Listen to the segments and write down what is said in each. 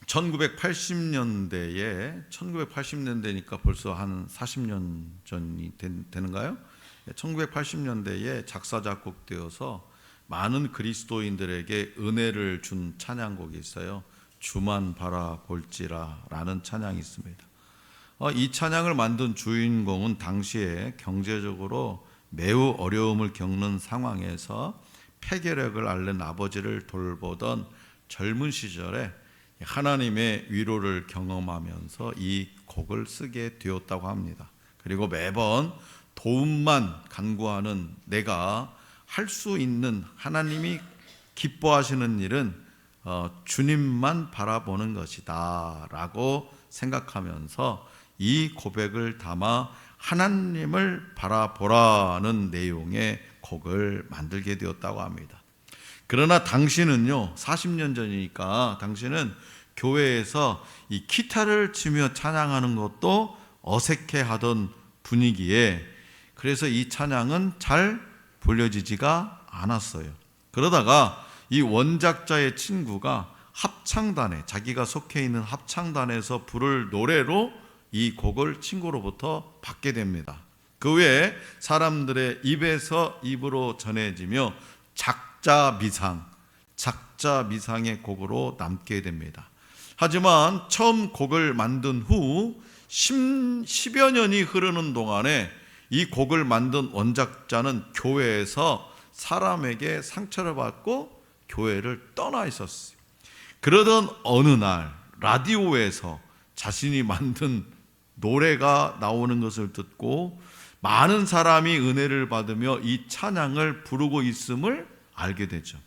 1980년대니까 벌써 한 40년 전이 되는가요? 1980년대에 작사 작곡되어서 많은 그리스도인들에게 은혜를 준 찬양곡이 있어요. 주만 바라볼지라 라는 찬양이 있습니다. 이 찬양을 만든 주인공은 당시에 경제적으로 매우 어려움을 겪는 상황에서 폐결핵을 앓는 아버지를 돌보던 젊은 시절에 하나님의 위로를 경험하면서 이 곡을 쓰게 되었다고 합니다. 그리고 매번 도움만 간구하는 내가 할 수 있는, 하나님이 기뻐하시는 일은 주님만 바라보는 것이다 라고 생각하면서 이 고백을 담아 하나님을 바라보라는 내용의 곡을 만들게 되었다고 합니다. 그러나 당시는요, 40년 전이니까 당시는 교회에서 이 기타를 치며 찬양하는 것도 어색해하던 분위기에, 그래서 이 찬양은 잘 불려지지가 않았어요. 그러다가 이 원작자의 친구가 합창단에, 자기가 속해 있는 합창단에서 부를 노래로 이 곡을 친구로부터 받게 됩니다. 그 후에 사람들의 입에서 입으로 전해지며 작자미상의 곡으로 남게 됩니다. 하지만 처음 곡을 만든 후 10여 년이 흐르는 동안에 이 곡을 만든 원작자는 교회에서 사람에게 상처를 받고 교회를 떠나 있었어요. 그러던 어느 날 라디오에서 자신이 만든 노래가 나오는 것을 듣고 많은 사람이 은혜를 받으며 이 찬양을 부르고 있음을 알게 되죠.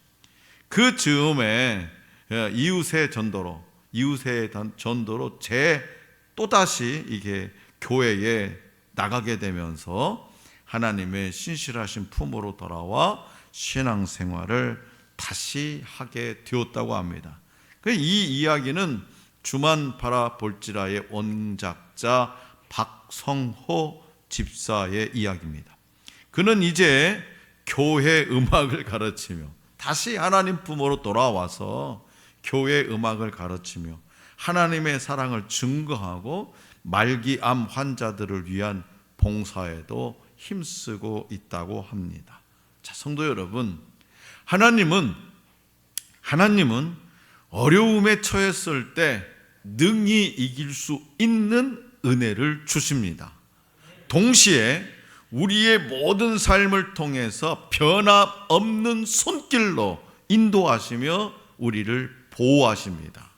그 즈음에 이웃의 전도로 또다시 이게 교회에 나가게 되면서 하나님의 신실하신 품으로 돌아와 신앙생활을 다시 하게 되었다고 합니다. 이 이야기는 주만 바라볼지라의 원작자 박성호 집사의 이야기입니다. 그는 이제 교회 음악을 가르치며 다시 하나님 품으로 돌아와서 교회 음악을 가르치며 하나님의 사랑을 증거하고 말기암 환자들을 위한 봉사에도 힘쓰고 있다고 합니다. 자, 성도 여러분, 하나님은 어려움에 처했을 때 능히 이길 수 있는 은혜를 주십니다. 동시에 우리의 모든 삶을 통해서 변함없는 손길로 인도하시며 우리를 보호하십니다.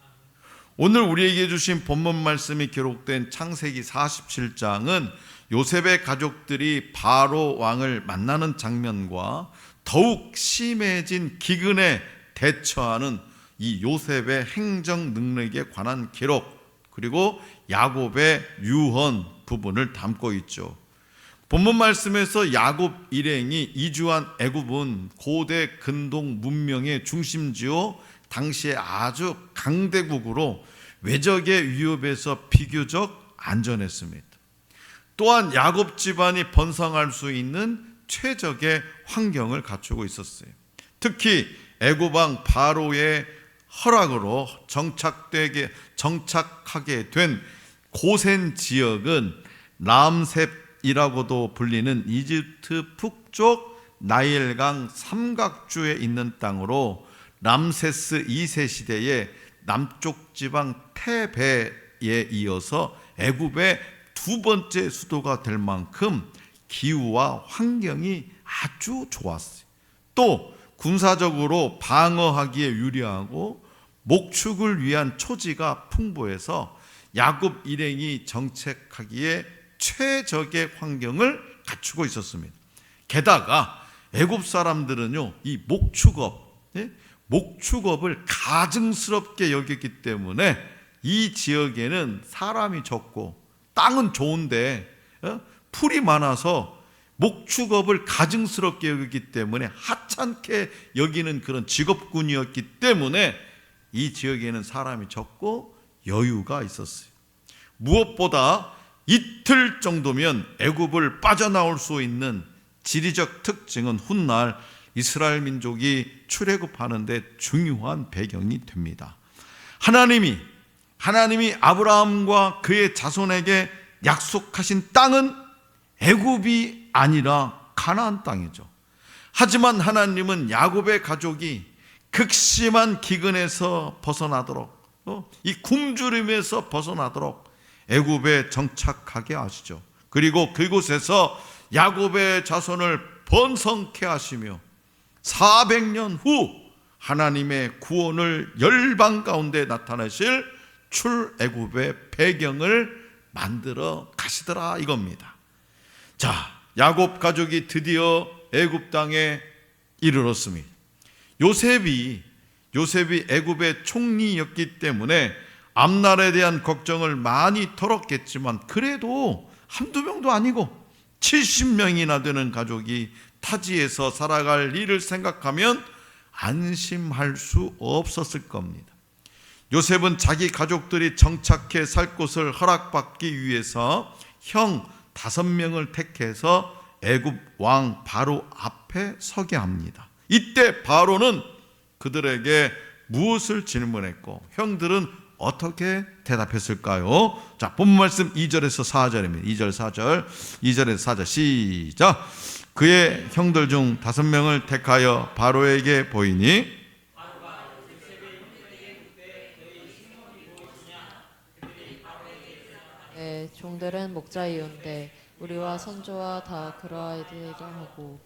오늘 우리에게 주신 본문 말씀이 기록된 창세기 47장은 요셉의 가족들이 바로 왕을 만나는 장면과 더욱 심해진 기근에 대처하는 이 요셉의 행정 능력에 관한 기록, 그리고 야곱의 유언 부분을 담고 있죠. 본문 말씀에서 야곱 일행이 이주한 애굽은 고대 근동 문명의 중심지요, 당시에 아주 강대국으로 외적의 위협에서 비교적 안전했습니다. 또한 야곱 집안이 번성할 수 있는 최적의 환경을 갖추고 있었어요. 특히 애굽 왕 바로의 허락으로 정착하게 된 고센 지역은 람셋이라고도 불리는 이집트 북쪽 나일강 삼각주에 있는 땅으로 람세스 2세 시대에 남쪽 지방 테베에 이어서 애굽의 두 번째 수도가 될 만큼 기후와 환경이 아주 좋았어요. 또 군사적으로 방어하기에 유리하고 목축을 위한 초지가 풍부해서 야곱 일행이 정착하기에 최적의 환경을 갖추고 있었습니다. 게다가 애굽 사람들은요, 이 목축업을 가증스럽게 여겼기 때문에 이 지역에는 사람이 적고 땅은 좋은데 풀이 많아서 목축업을 가증스럽게 여기기 때문에 하찮게 여기는 그런 직업군이었기 때문에 이 지역에는 사람이 적고 여유가 있었어요. 무엇보다 이틀 정도면 애굽을 빠져나올 수 있는 지리적 특징은 훗날 이스라엘 민족이 출애굽하는 데 중요한 배경이 됩니다. 하나님이 하나님이 아브라함과 그의 자손에게 약속하신 땅은 애굽이 아니라 가나안 땅이죠. 하지만 하나님은 야곱의 가족이 극심한 기근에서 벗어나도록, 이 굶주림에서 벗어나도록 애굽에 정착하게 하시죠. 그리고 그곳에서 야곱의 자손을 번성케 하시며 400년 후 하나님의 구원을 열방 가운데 나타내실 출애굽의 배경을 만들어 가시더라 이겁니다. 자, 야곱 가족이 드디어 애굽 땅에 이르렀습니다. 요셉이 애굽의 총리였기 때문에 앞날에 대한 걱정을 많이 털었겠지만 그래도 한두 명도 아니고 70명이나 되는 가족이 타지에서 살아갈 일을 생각하면 안심할 수 없었을 겁니다. 요셉은 자기 가족들이 정착해 살 곳을 허락받기 위해서 형 5명을 택해서 애굽 왕 바로 앞에 서게 합니다. 이때 바로는 그들에게 무엇을 질문했고 형들은 어떻게 대답했을까요? 자, 본문 말씀 2절에서 4절입니다. 2절 4절, 2절에서 4절 시작. 그의 형들 중 5명을 택하여 바로에게 보이니 종들은 목자이온데 우리와 선조와 다 그러하게 하고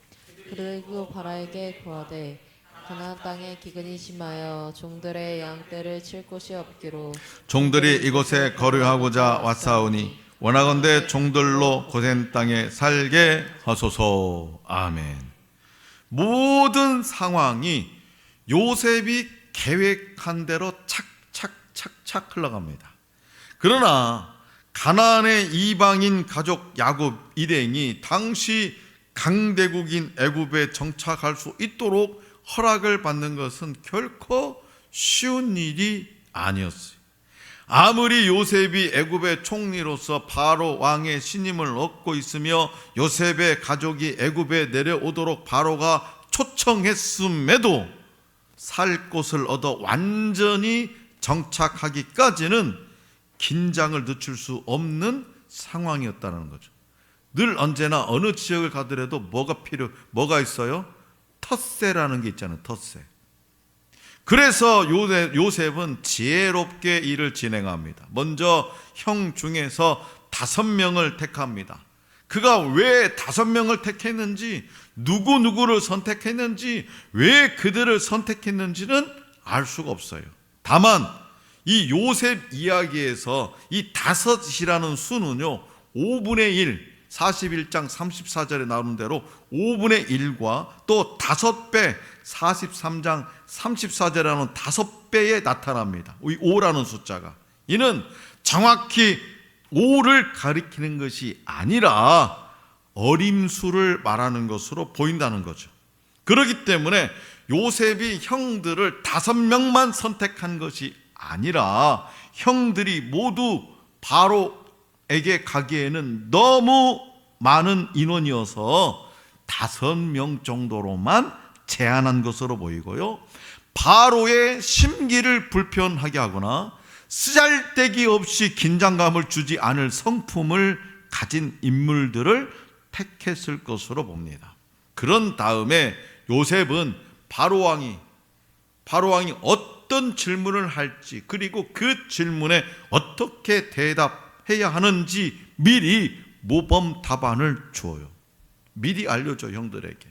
그리고 바라에게 구하되 가나안 땅에 기근이 심하여 종들의 양떼를 칠 곳이 없기로 종들이 이곳에 거류하고자 왔사오니 원하건대 종들로 고센 땅에 살게 하소서. 아멘. 모든 상황이 요셉이 계획한 대로 착착착착 흘러갑니다. 그러나 가나안의 이방인 가족 야곱 일행이 당시 강대국인 애굽에 정착할 수 있도록 허락을 받는 것은 결코 쉬운 일이 아니었어요. 아무리 요셉이 애굽의 총리로서 바로 왕의 신임을 얻고 있으며 요셉의 가족이 애굽에 내려오도록 바로가 초청했음에도 살 곳을 얻어 완전히 정착하기까지는 긴장을 늦출 수 없는 상황이었다는 거죠. 늘 언제나 어느 지역을 가더라도 뭐가 있어요? 텃세라는 게 있잖아요. 텃세. 그래서 요셉은 지혜롭게 일을 진행합니다. 먼저 형 중에서 5명을 택합니다. 그가 왜 5명을 택했는지, 누구를 선택했는지, 왜 그들을 선택했는지는 알 수가 없어요. 다만 이 요셉 이야기에서 이 5이라는 수는요 5분의 1, 41장 34절에 나오는 대로 5분의 1과 또 5배 43장 34절에 나오는 5배에 나타납니다. 이 5라는 숫자가 이는 정확히 5를 가리키는 것이 아니라 어림수를 말하는 것으로 보인다는 거죠. 그렇기 때문에 요셉이 형들을 5명만 선택한 것이 아니라 형들이 모두 바로에게 가기에는 너무 많은 인원이어서 5명 정도로만 제한한 것으로 보이고요, 바로의 심기를 불편하게 하거나 쓰잘데기 없이 긴장감을 주지 않을 성품을 가진 인물들을 택했을 것으로 봅니다. 그런 다음에 요셉은 바로왕이 어떤 질문을 할지, 그리고 그 질문에 어떻게 대답해야 하는지 미리 모범 답안을 주어요. 미리 알려줘 형들에게.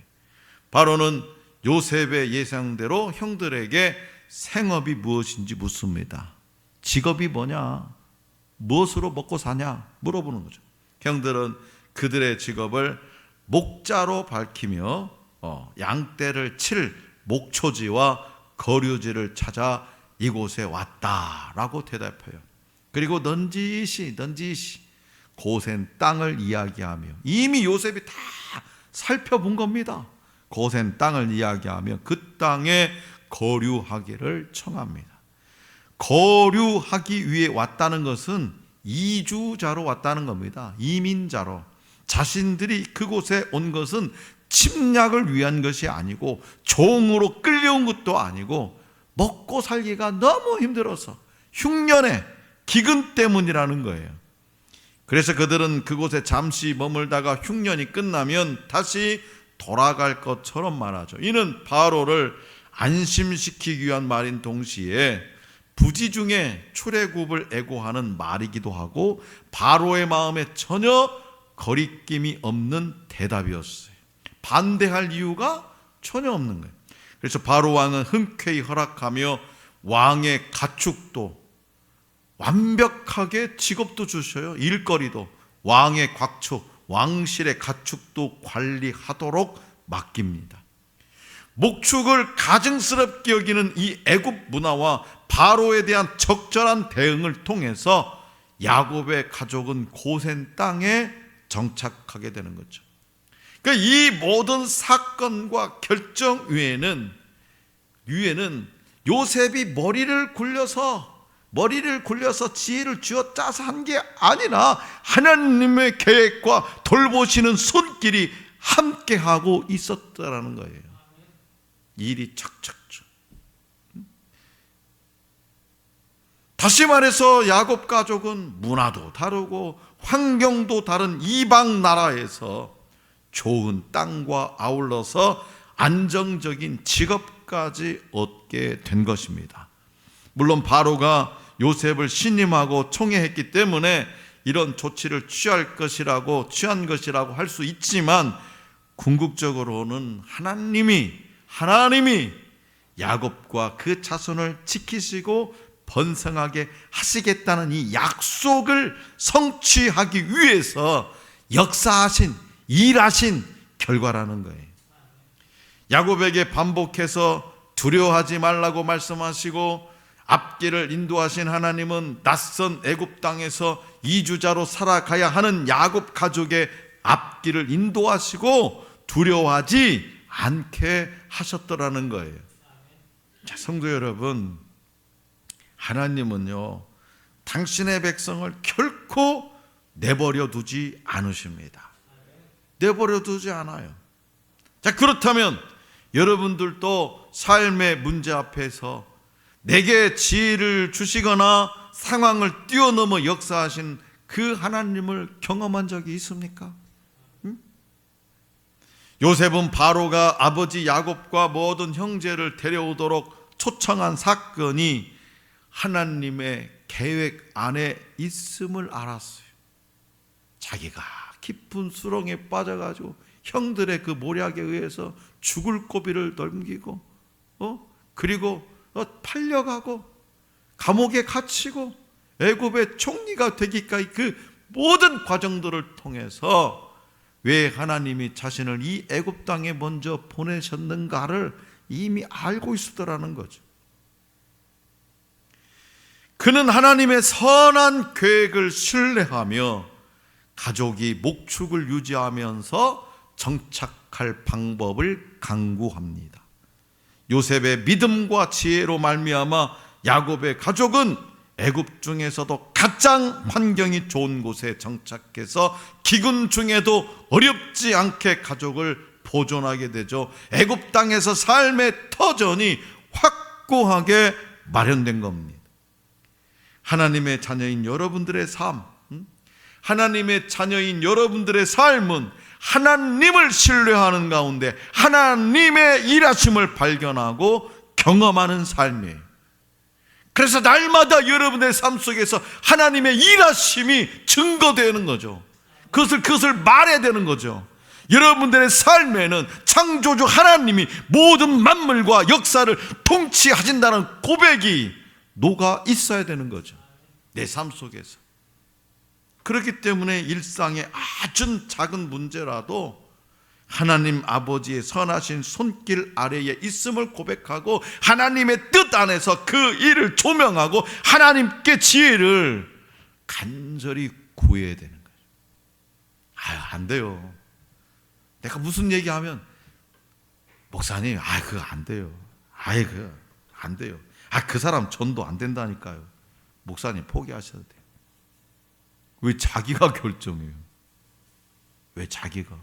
바로는 요셉의 예상대로 형들에게 생업이 무엇인지 묻습니다. 직업이 뭐냐, 무엇으로 먹고 사냐 물어보는 거죠. 형들은 그들의 직업을 목자로 밝히며 양떼를 칠 목초지와 거류지를 찾아 이곳에 왔다라고 대답해요. 그리고 넌지시 고센 땅을 이야기하며, 이미 요셉이 다 살펴본 겁니다. 고센 땅을 이야기하며 그 땅에 거류하기를 청합니다. 거류하기 위해 왔다는 것은 이주자로 왔다는 겁니다. 이민자로. 자신들이 그곳에 온 것은 침략을 위한 것이 아니고 종으로 끌려온 것도 아니고 먹고 살기가 너무 힘들어서 흉년에 기근 때문이라는 거예요. 그래서 그들은 그곳에 잠시 머물다가 흉년이 끝나면 다시 돌아갈 것처럼 말하죠. 이는 바로를 안심시키기 위한 말인 동시에 부지 중에 출애굽을 애고하는 말이기도 하고 바로의 마음에 전혀 거리낌이 없는 대답이었어요. 반대할 이유가 전혀 없는 거예요. 그래서 바로 왕은 흔쾌히 허락하며 왕의 가축도 완벽하게 직업도 주셔요. 일거리도 왕의 곽축, 왕실의 가축도 관리하도록 맡깁니다. 목축을 가증스럽게 여기는 이 애굽 문화와 바로에 대한 적절한 대응을 통해서 야곱의 가족은 고센 땅에 정착하게 되는 거죠. 그러니까 이 모든 사건과 결정 위에는 요셉이 머리를 굴려서 지혜를 쥐어 짜서 한 게 아니라 하나님의 계획과 돌보시는 손길이 함께하고 있었다라는 거예요. 일이 착착착. 다시 말해서 야곱 가족은 문화도 다르고 환경도 다른 이방 나라에서 좋은 땅과 아울러서 안정적인 직업까지 얻게 된 것입니다. 물론 바로가 요셉을 신임하고 총애했기 때문에 이런 조치를 취한 것이라고 할 수 있지만 궁극적으로는 하나님이 야곱과 그 자손을 지키시고 번성하게 하시겠다는 이 약속을 성취하기 위해서 역사하신, 일하신 결과라는 거예요. 야곱에게 반복해서 두려워하지 말라고 말씀하시고 앞길을 인도하신 하나님은 낯선 애굽 땅에서 이주자로 살아가야 하는 야곱 가족의 앞길을 인도하시고 두려워하지 않게 하셨더라는 거예요. 자, 성도 여러분, 하나님은요 당신의 백성을 결코 내버려 두지 않으십니다. 내버려 두지 않아요. 자, 그렇다면 여러분들도 삶의 문제 앞에서 내게 지혜를 주시거나 상황을 뛰어넘어 역사하신 그 하나님을 경험한 적이 있습니까? 요셉은 바로가 아버지 야곱과 모든 형제를 데려오도록 초청한 사건이 하나님의 계획 안에 있음을 알았어요. 자기가 깊은 수렁에 빠져가지고 형들의 그 모략에 의해서 죽을 고비를 넘기고 그리고 팔려가고 감옥에 갇히고 애굽의 총리가 되기까지 그 모든 과정들을 통해서 왜 하나님이 자신을 이 애굽 땅에 먼저 보내셨는가를 이미 알고 있었더라는 거죠. 그는 하나님의 선한 계획을 신뢰하며 가족이 목축을 유지하면서 정착할 방법을 강구합니다. 요셉의 믿음과 지혜로 말미암아 야곱의 가족은 애굽 중에서도 가장 환경이 좋은 곳에 정착해서 기근 중에도 어렵지 않게 가족을 보존하게 되죠. 애굽 땅에서 삶의 터전이 확고하게 마련된 겁니다. 하나님의 자녀인 여러분들의 삶, 하나님의 자녀인 여러분들의 삶은 하나님을 신뢰하는 가운데 하나님의 일하심을 발견하고 경험하는 삶이에요. 그래서 날마다 여러분의 삶 속에서 하나님의 일하심이 증거되는 거죠. 그것을 말해야 되는 거죠. 여러분들의 삶에는 창조주 하나님이 모든 만물과 역사를 통치하신다는 고백이 녹아 있어야 되는 거죠. 내 삶 속에서. 그렇기 때문에 일상의 아주 작은 문제라도 하나님 아버지의 선하신 손길 아래에 있음을 고백하고 하나님의 뜻 안에서 그 일을 조명하고 하나님께 지혜를 간절히 구해야 되는 거예요. 안 돼요. 내가 무슨 얘기하면 목사님, 그거 안 돼요. 그거 안 돼요. 그 사람 전도 안 된다니까요. 목사님 포기하셔도 돼요. 왜 자기가 결정해요? 왜 자기가?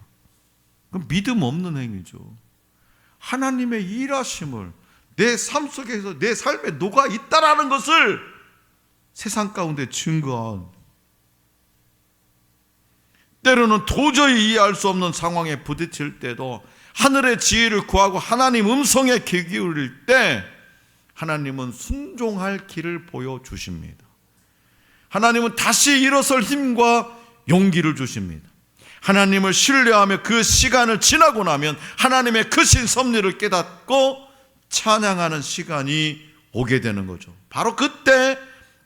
그럼 믿음 없는 행위죠. 하나님의 일하심을 내 삶 속에서 내 삶에 녹아 있다라는 것을 세상 가운데 증거한, 때로는 도저히 이해할 수 없는 상황에 부딪힐 때도 하늘의 지혜를 구하고 하나님 음성에 귀 기울일 때 하나님은 순종할 길을 보여주십니다. 하나님은 다시 일어설 힘과 용기를 주십니다. 하나님을 신뢰하며 그 시간을 지나고 나면 하나님의 크신 섭리를 깨닫고 찬양하는 시간이 오게 되는 거죠. 바로 그때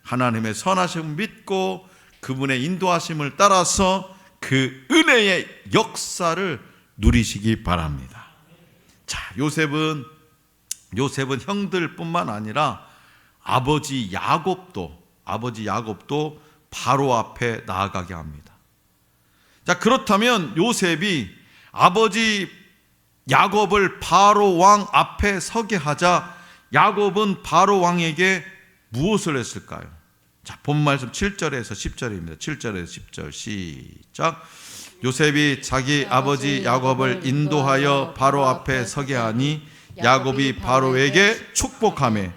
하나님의 선하심을 믿고 그분의 인도하심을 따라서 그 은혜의 역사를 누리시기 바랍니다. 자, 요셉은 형들뿐만 아니라 아버지 야곱도 바로 앞에 나아가게 합니다. 자, 그렇다면 요셉이 아버지 야곱을 바로 왕 앞에 서게 하자 야곱은 바로 왕에게 무엇을 했을까요? 자, 본 말씀 7절에서 10절입니다. 7절에서 10절 시작. 요셉이 자기 아버지 야곱을 인도하여 바로 앞에 서게 하니 야곱이 바로에게 축복하며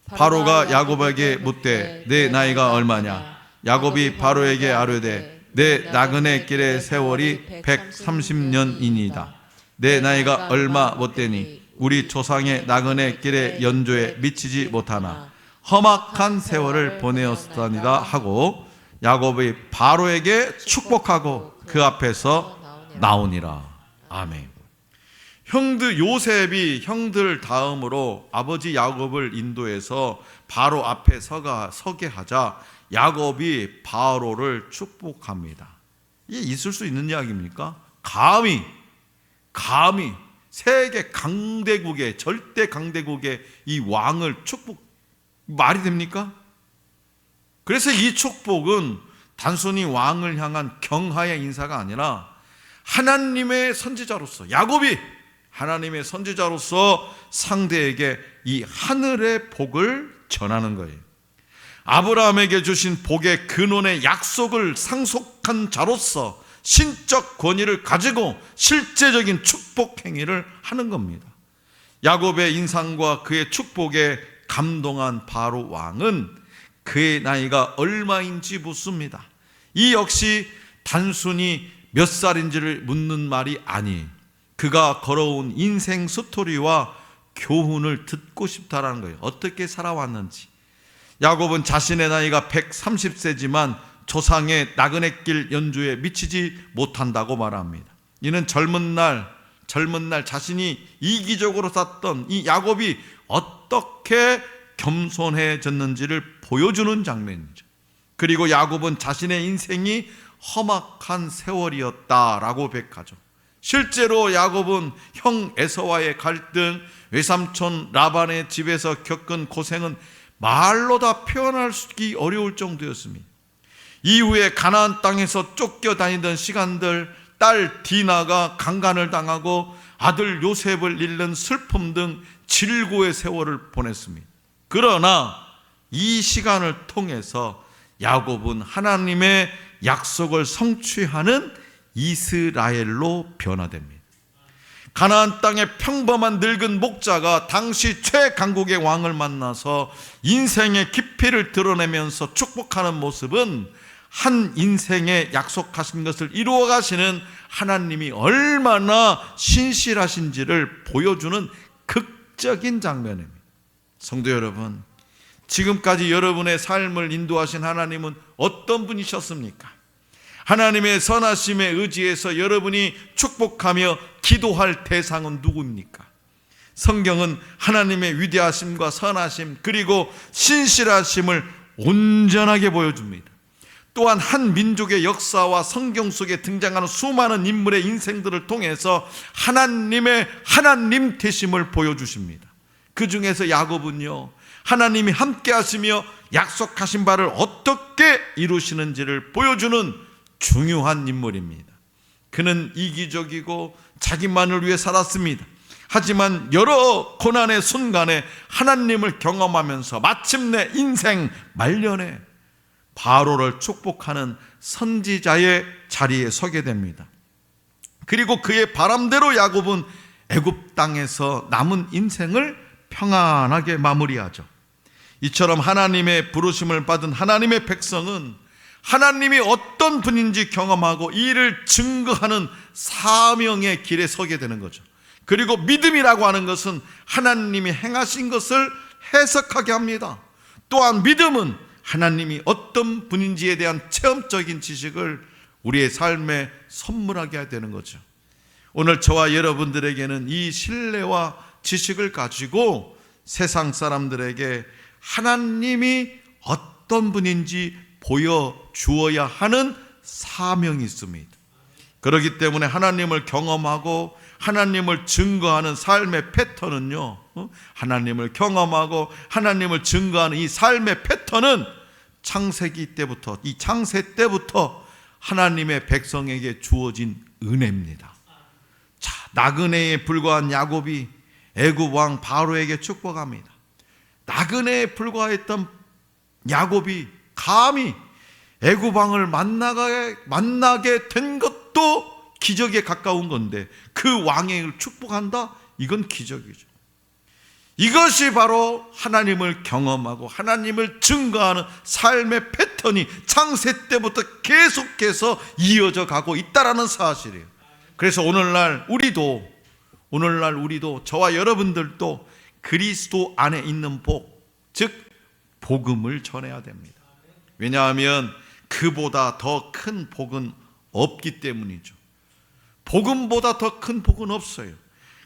바로가 야곱에게 묻되 내 나이가 얼마냐? 야곱이 바로에게 아뢰되 내 나그네 길의 세월이 130년이니이다. 내 나이가 얼마 못되니 우리 조상의 나그네 길의 연조에 미치지 못하나 험악한 세월을 보내었다니다 하고 야곱이 바로에게 축복하고 그 앞에서 나오니라. 아멘. 요셉이 형들 다음으로 아버지 야곱을 인도해서 바로 앞에 서게 하자 야곱이 바로를 축복합니다. 이게 있을 수 있는 이야기입니까? 감히 세계 강대국의 절대 강대국의 이 왕을 말이 됩니까? 그래서 이 축복은 단순히 왕을 향한 경하의 인사가 아니라 하나님의 선지자로서 야곱이 하나님의 선지자로서 상대에게 이 하늘의 복을 전하는 거예요. 아브라함에게 주신 복의 근원의 약속을 상속한 자로서 신적 권위를 가지고 실제적인 축복 행위를 하는 겁니다. 야곱의 인상과 그의 축복에 감동한 바로 왕은 그의 나이가 얼마인지 묻습니다. 이 역시 단순히 몇 살인지를 묻는 말이 아니에요. 그가 걸어온 인생 스토리와 교훈을 듣고 싶다라는 거예요. 어떻게 살아왔는지. 야곱은 자신의 나이가 130세지만 조상의 나그네길 연주에 미치지 못한다고 말합니다. 이는 젊은 날 자신이 이기적으로 샀던 이 야곱이 어떻게 겸손해졌는지를 보여주는 장면이죠. 그리고 야곱은 자신의 인생이 험악한 세월이었다라고 백하죠. 실제로 야곱은 형 에서와의 갈등, 외삼촌 라반의 집에서 겪은 고생은 말로 다 표현하기 어려울 정도였습니다. 이후에 가나안 땅에서 쫓겨다니던 시간들, 딸 디나가 강간을 당하고 아들 요셉을 잃는 슬픔 등 질고의 세월을 보냈습니다. 그러나 이 시간을 통해서 야곱은 하나님의 약속을 성취하는 이스라엘로 변화됩니다. 가나안 땅의 평범한 늙은 목자가 당시 최강국의 왕을 만나서 인생의 깊이를 드러내면서 축복하는 모습은 한 인생에 약속하신 것을 이루어 가시는 하나님이 얼마나 신실하신지를 보여주는 극적인 장면입니다. 성도 여러분, 지금까지 여러분의 삶을 인도하신 하나님은 어떤 분이셨습니까? 하나님의 선하심에 의지해서 여러분이 축복하며 기도할 대상은 누구입니까? 성경은 하나님의 위대하심과 선하심 그리고 신실하심을 온전하게 보여줍니다. 또한 한 민족의 역사와 성경 속에 등장하는 수많은 인물의 인생들을 통해서 하나님의 하나님 되심을 보여주십니다. 그 중에서 야곱은요, 하나님이 함께 하시며 약속하신 바를 어떻게 이루시는지를 보여주는 중요한 인물입니다. 그는 이기적이고 자기만을 위해 살았습니다. 하지만 여러 고난의 순간에 하나님을 경험하면서 마침내 인생 말년에 바로를 축복하는 선지자의 자리에 서게 됩니다. 그리고 그의 바람대로 야곱은 애굽 땅에서 남은 인생을 평안하게 마무리하죠. 이처럼 하나님의 부르심을 받은 하나님의 백성은 하나님이 어떤 분인지 경험하고 이를 증거하는 사명의 길에 서게 되는 거죠. 그리고 믿음이라고 하는 것은 하나님이 행하신 것을 해석하게 합니다. 또한 믿음은 하나님이 어떤 분인지에 대한 체험적인 지식을 우리의 삶에 선물하게 되는 거죠. 오늘 저와 여러분들에게는 이 신뢰와 지식을 가지고 세상 사람들에게 하나님이 어떤 분인지 보여주어야 하는 사명이 있습니다. 그렇기 때문에 하나님을 경험하고 하나님을 증거하는 삶의 패턴은요, 하나님을 경험하고 하나님을 증거하는 이 삶의 패턴은 창세기 때부터, 이 창세 때부터 하나님의 백성에게 주어진 은혜입니다. 자, 나그네에 불과한 야곱이 애굽 왕 바로에게 축복합니다. 나그네에 불과했던 야곱이 감히 애굽 왕을 만나게 된 것도 기적에 가까운 건데 그 왕을 축복한다? 이건 기적이죠. 이것이 바로 하나님을 경험하고 하나님을 증거하는 삶의 패턴이 창세 때부터 계속해서 이어져 가고 있다라는 사실이에요. 그래서 오늘날 우리도 저와 여러분들도 그리스도 안에 있는 복, 즉 복음을 전해야 됩니다. 왜냐하면 그보다 더 큰 복은 없기 때문이죠. 복음보다 더 큰 복은 없어요.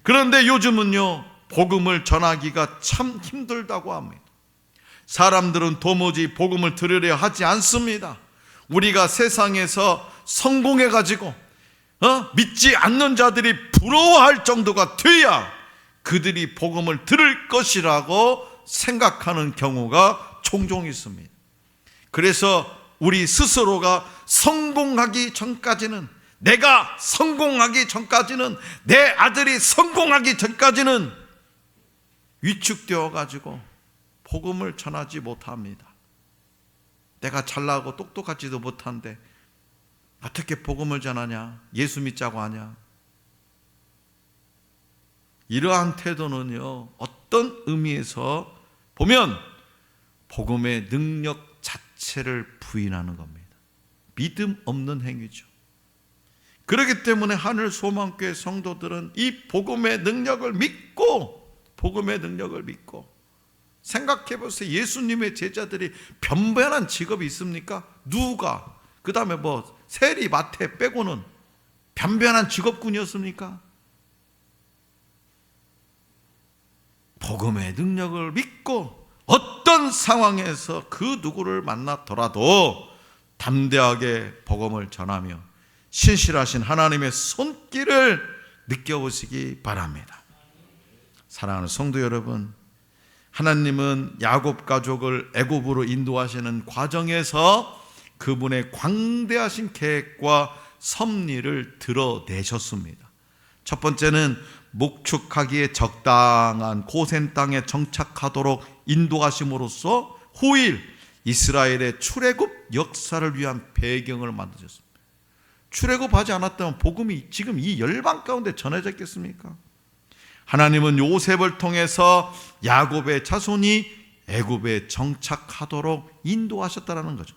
그런데 요즘은요, 복음을 전하기가 참 힘들다고 합니다. 사람들은 도무지 복음을 들으려 하지 않습니다. 우리가 세상에서 성공해가지고 믿지 않는 자들이 부러워할 정도가 돼야 그들이 복음을 들을 것이라고 생각하는 경우가 종종 있습니다. 그래서 우리 스스로가 성공하기 전까지는, 내가 성공하기 전까지는, 내 아들이 성공하기 전까지는 위축되어 가지고 복음을 전하지 못합니다. 내가 잘나고 똑똑하지도 못한데 어떻게 복음을 전하냐? 예수 믿자고 하냐? 이러한 태도는요, 어떤 의미에서 보면 복음의 능력 자체를 부인하는 겁니다. 믿음 없는 행위죠. 그렇기 때문에 하늘소망교회 성도들은 이 복음의 능력을 믿고 생각해 보세요. 예수님의 제자들이 변변한 직업이 있습니까? 누가? 그 다음에 세리, 마태 빼고는 변변한 직업군이었습니까? 복음의 능력을 믿고 어떤 상황에서 그 누구를 만나더라도 담대하게 복음을 전하며 신실하신 하나님의 손길을 느껴보시기 바랍니다. 사랑하는 성도 여러분, 하나님은 야곱 가족을 애굽으로 인도하시는 과정에서 그분의 광대하신 계획과 섭리를 드러내셨습니다. 첫 번째는 목축하기에 적당한 고센 땅에 정착하도록 인도하심으로써 후일 이스라엘의 출애굽 역사를 위한 배경을 만드셨습니다. 출애굽하지 않았다면 복음이 지금 이 열방 가운데 전해졌겠습니까? 하나님은 요셉을 통해서 야곱의 자손이 애굽에 정착하도록 인도하셨다는 거죠.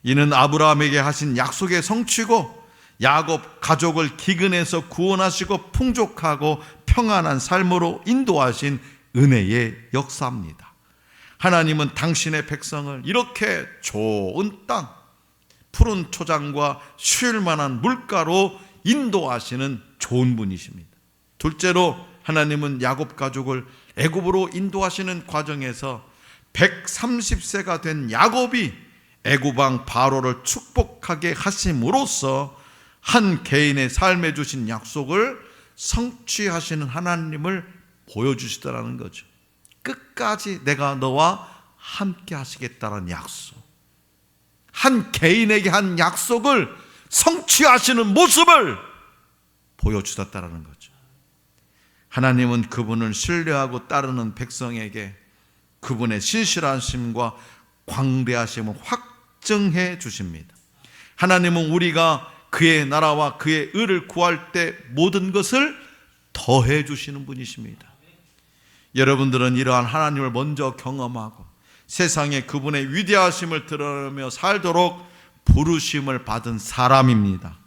이는 아브라함에게 하신 약속의 성취고 야곱 가족을 기근에서 구원하시고 풍족하고 평안한 삶으로 인도하신 은혜의 역사입니다. 하나님은 당신의 백성을 이렇게 좋은 땅, 푸른 초장과 쉴 만한 물가로 인도하시는 좋은 분이십니다. 둘째로 하나님은 야곱 가족을 애굽으로 인도하시는 과정에서 130세가 된 야곱이 애굽 왕 바로를 축복하게 하심으로써 한 개인의 삶에 주신 약속을 성취하시는 하나님을 보여주시더라는 거죠. 끝까지 내가 너와 함께 하시겠다는 약속, 한 개인에게 한 약속을 성취하시는 모습을 보여주셨다는 거죠. 하나님은 그분을 신뢰하고 따르는 백성에게 그분의 신실하심과 광대하심을 확증해 주십니다. 하나님은 우리가 그의 나라와 그의 의를 구할 때 모든 것을 더해 주시는 분이십니다. 여러분들은 이러한 하나님을 먼저 경험하고 세상에 그분의 위대하심을 드러내며 살도록 부르심을 받은 사람입니다.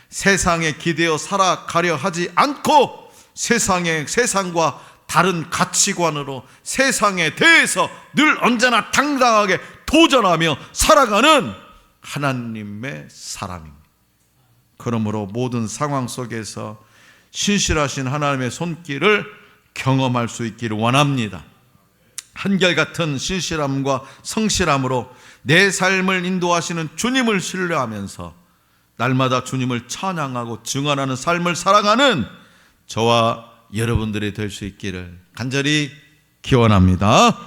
세상에 기대어 살아가려 하지 않고 세상과 다른 가치관으로 세상에 대해서 늘 언제나 당당하게 도전하며 살아가는 하나님의 사람입니다. 그러므로 모든 상황 속에서 신실하신 하나님의 손길을 경험할 수 있기를 원합니다. 한결같은 신실함과 성실함으로 내 삶을 인도하시는 주님을 신뢰하면서 날마다 주님을 찬양하고 증언하는 삶을 살아가는 저와 여러분들이 될 수 있기를 간절히 기원합니다.